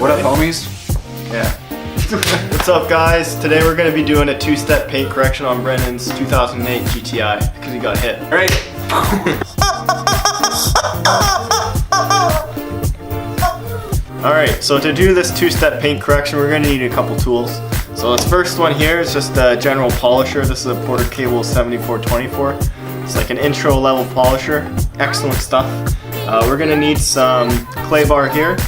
What up, homies? Yeah. What's up, guys? Today we're going to be doing a two-step paint correction on Brendan's 2008 GTI because he got hit. All right. Alright, so to do this two-step paint correction, we're going to need a couple tools. So this first one here is just a general polisher. This is a Porter Cable 7424. It's like an intro level polisher. Excellent stuff. We're going to need some clay bar here.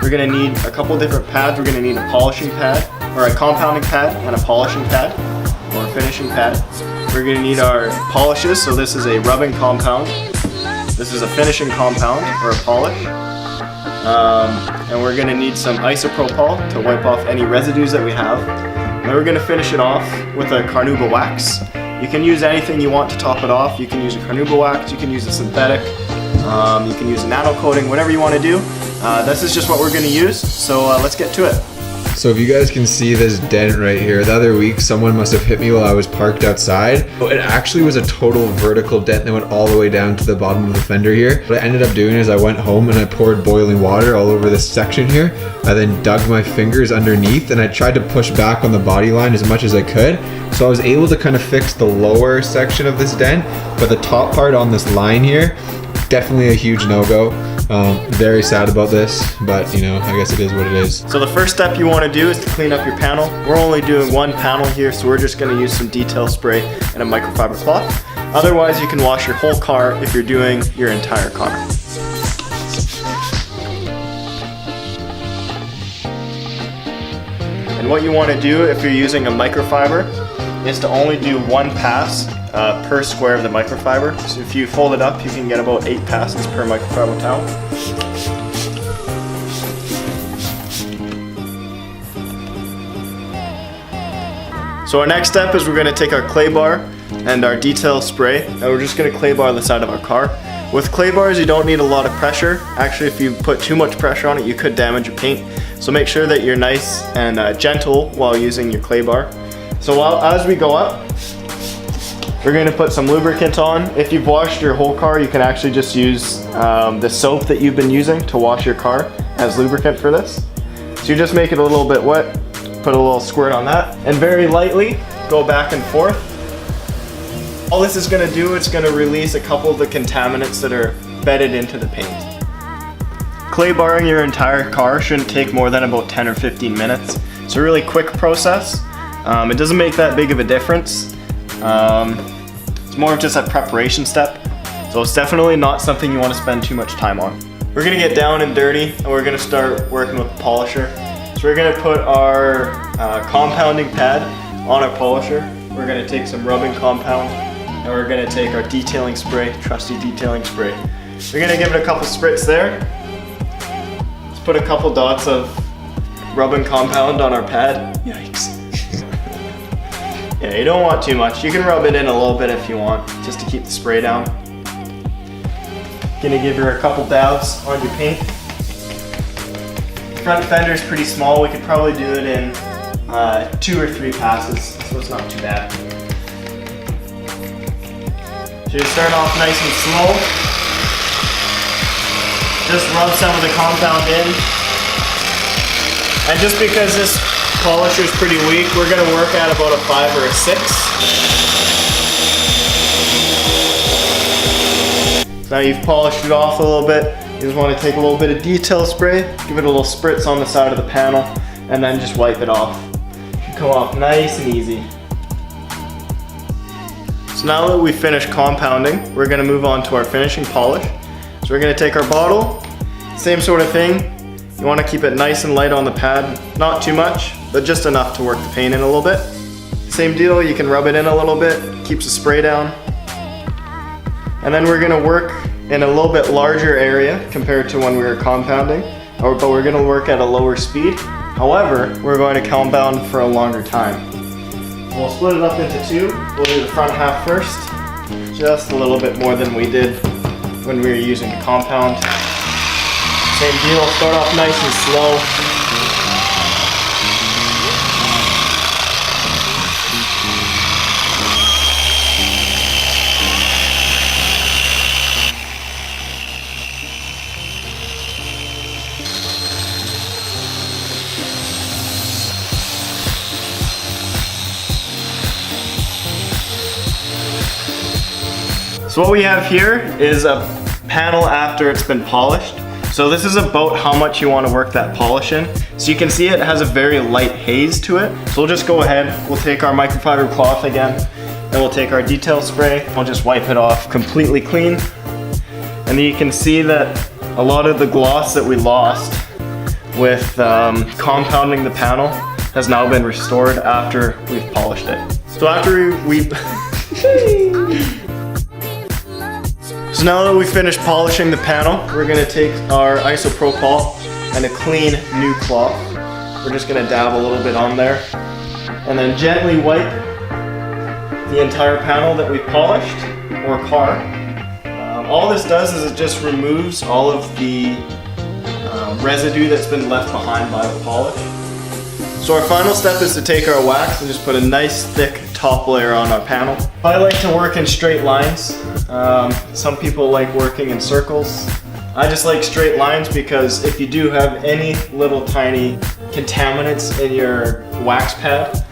We're going to need a couple different pads. We're going to need a polishing pad, or a compounding pad and a polishing pad, or a finishing pad. We're going to need our polishes. So this is a rubbing compound. This is a finishing compound, or a polish. And we're going to need some isopropyl to wipe off any residues that we have. And then we're going to finish it off with a carnauba wax. You can use anything you want to top it off. You can use a carnauba wax, you can use a synthetic, you can use a nano coating, whatever you want to do. This is just what we're going to use, so let's get to it. So if you guys can see this dent right here, the other week someone must have hit me while I was parked outside. It actually was a total vertical dent that went all the way down to the bottom of the fender here. What I ended up doing is I went home and I poured boiling water all over this section here. I then dug my fingers underneath and I tried to push back on the body line as much as I could. So I was able to kind of fix the lower section of this dent, but the top part on this line here, definitely a huge no-go. Very sad about this, but you know, I guess it is what it is. So the first step you want to do is to clean up your panel. We're only doing one panel here, so we're just going to use some detail spray and a microfiber cloth. Otherwise, you can wash your whole car if you're doing your entire car. And what you want to do if you're using a microfiber is to only do one pass per square of the microfiber. So if you fold it up, you can get about 8 passes per microfiber towel. So our next step is we're going to take our clay bar and our detail spray, and we're just going to clay bar the side of our car. With clay bars, you don't need a lot of pressure. Actually, if you put too much pressure on it, you could damage your paint. So make sure that you're nice and gentle while using your clay bar. So as we go up, we're going to put some lubricant on. If you've washed your whole car, you can actually just use the soap that you've been using to wash your car as lubricant for this. So you just make it a little bit wet, put a little squirt on that, and very lightly go back and forth. All this is going to do, it's going to release a couple of the contaminants that are bedded into the paint. Clay barring your entire car shouldn't take more than about 10 or 15 minutes. It's a really quick process. It doesn't make that big of a difference. It's more of just a preparation step. So it's definitely not something you want to spend too much time on. We're going to get down and dirty and we're going to start working with the polisher. So we're going to put our compounding pad on our polisher. We're going to take some rubbing compound and we're going to take our detailing spray, trusty detailing spray. We're going to give it a couple spritz there. Let's put a couple dots of rubbing compound on our pad. Yikes. Yeah, you don't want too much. You can rub it in a little bit if you want, just to keep the spray down. Gonna give her a couple dabs on your paint. Front fender is pretty small. We could probably do it in 2 or 3 passes, so it's not too bad. So you start off nice and slow. Just rub some of the compound in. And just because this polisher is pretty weak, we're going to work at about a 5 or a 6. So now you've polished it off a little bit. You just want to take a little bit of detail spray, give it a little spritz on the side of the panel, and then just wipe it off. It'll come off nice and easy. So now that we've finished compounding, we're going to move on to our finishing polish. So we're going to take our bottle, same sort of thing. You want to keep it nice and light on the pad, not too much, but just enough to work the paint in a little bit. Same deal, you can rub it in a little bit, keeps the spray down. And then we're going to work in a little bit larger area compared to when we were compounding, but we're going to work at a lower speed. However, we're going to compound for a longer time. We'll split it up into 2. We'll do the front half first, just a little bit more than we did when we were using a compound. Same deal, start off nice and slow. So what we have here is a panel after it's been polished. So this is about how much you want to work that polish in. So you can see it has a very light haze to it. So we'll just go ahead, we'll take our microfiber cloth again, and we'll take our detail spray. We'll just wipe it off completely clean. And then you can see that a lot of the gloss that we lost with compounding the panel has now been restored after we've polished it. So after we So now that we finished polishing the panel, we're gonna take our isopropyl and a clean new cloth. We're just gonna dab a little bit on there and then gently wipe the entire panel that we polished, or car. All this does is it just removes all of the residue that's been left behind by the polish. So our final step is to take our wax and just put a nice thick top layer on our panel. I like to work in straight lines. Some people like working in circles. I just like straight lines because if you do have any little tiny contaminants in your wax pad,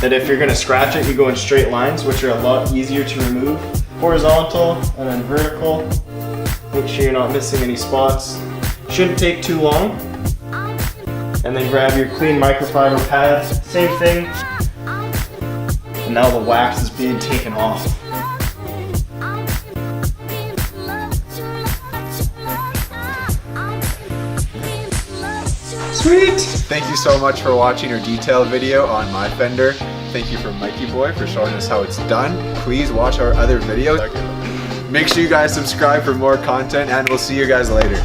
that if you're gonna scratch it, you go in straight lines, which are a lot easier to remove. Horizontal and then vertical. Make sure you're not missing any spots. Shouldn't take too long. And then grab your clean microfiber pad, same thing. And now the wax is being taken off. Sweet! Thank you so much for watching our detailed video on my fender. Thank you for Mikey Boy for showing us how it's done. Please watch our other videos. Make sure you guys subscribe for more content, and we'll see you guys later.